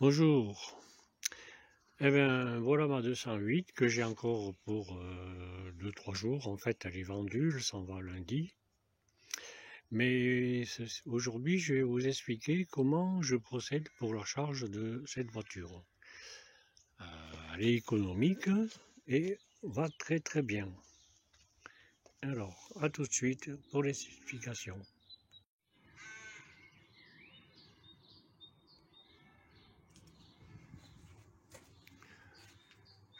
Bonjour. Eh bien, voilà ma 208 que j'ai encore pour 2-3 jours. En fait, elle est vendue, elle s'en va lundi. Mais aujourd'hui, je vais vous expliquer comment je procède pour la charge de cette voiture. Elle est économique et va très très bien. Alors, à tout de suite pour les explications.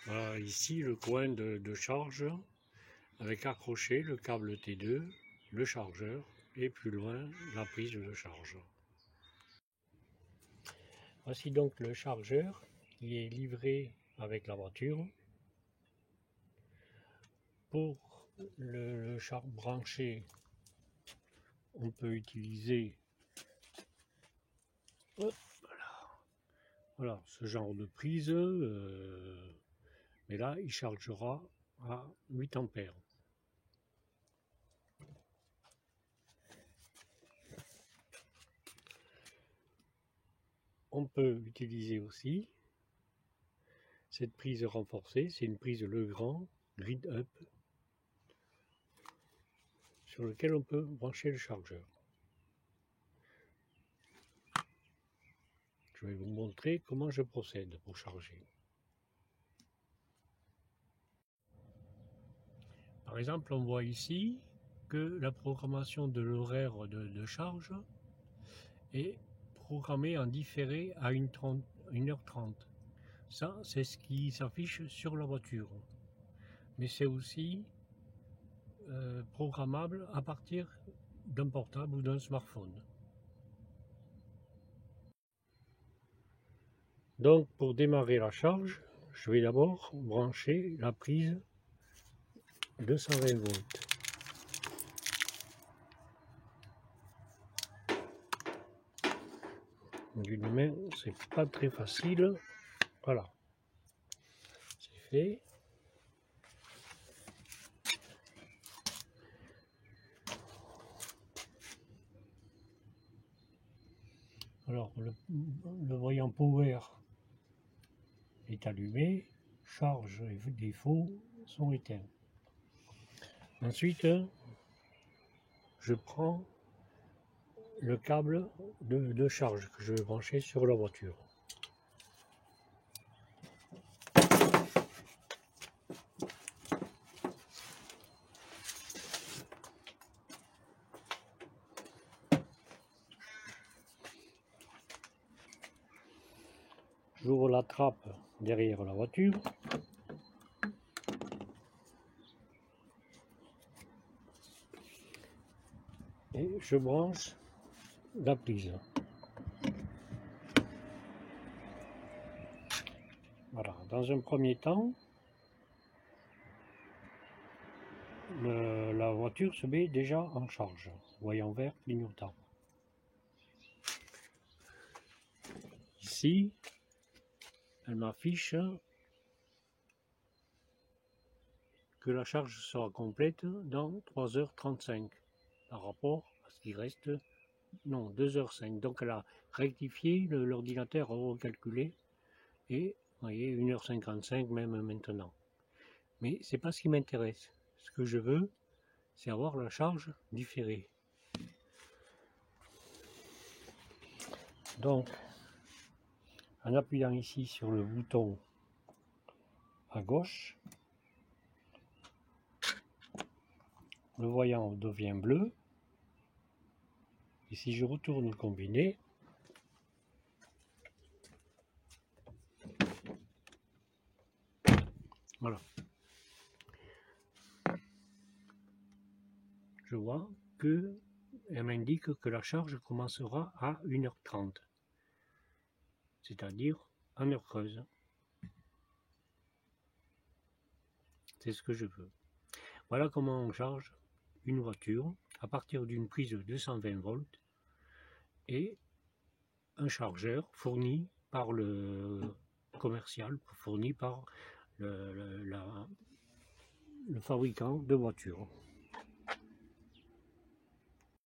Voilà ici le coin de charge avec accroché le câble T2, le chargeur et plus loin la prise de charge. Voici donc le chargeur qui est livré avec la voiture. Pour le brancher, on peut utiliser voilà, ce genre de prise, mais là il chargera à 8 ampères. On peut utiliser aussi cette prise renforcée, c'est une prise Legrand Grid Up sur lequel on peut brancher le chargeur. Je vais vous montrer comment je procède pour charger. Par exemple, on voit ici que la programmation de l'horaire de charge est programmée en différé à 1h30. Ça, c'est ce qui s'affiche sur la voiture. Mais c'est aussi programmable à partir d'un portable ou d'un smartphone. Donc, pour démarrer la charge, je vais d'abord brancher la prise 220 volts. D'une main, c'est pas très facile. Voilà, c'est fait. Alors, le voyant power est allumé, charge et défaut sont éteints. Ensuite, je prends le câble de charge que je vais brancher sur la voiture. J'ouvre la trappe derrière la voiture. Et je branche la prise. Voilà, dans un premier temps, la voiture se met déjà en charge, voyant vert clignotant. Ici, elle m'affiche que la charge sera complète dans 3h35 par rapport à ce qui reste, non, 2h05. Donc elle a rectifié, l'ordinateur a recalculé et vous voyez 1h55 même maintenant. Mais c'est pas ce qui m'intéresse. Ce que je veux, c'est avoir la charge différée. Donc, en appuyant ici sur le bouton à gauche, le voyant devient bleu. Et si je retourne le combiné, voilà. Je vois que elle m'indique que la charge commencera à 1h30, c'est-à-dire en heure creuse. C'est ce que je veux. Voilà comment on charge une voiture à partir d'une prise de 220 volts et un chargeur fourni par le commercial, fourni par le fabricant de voitures.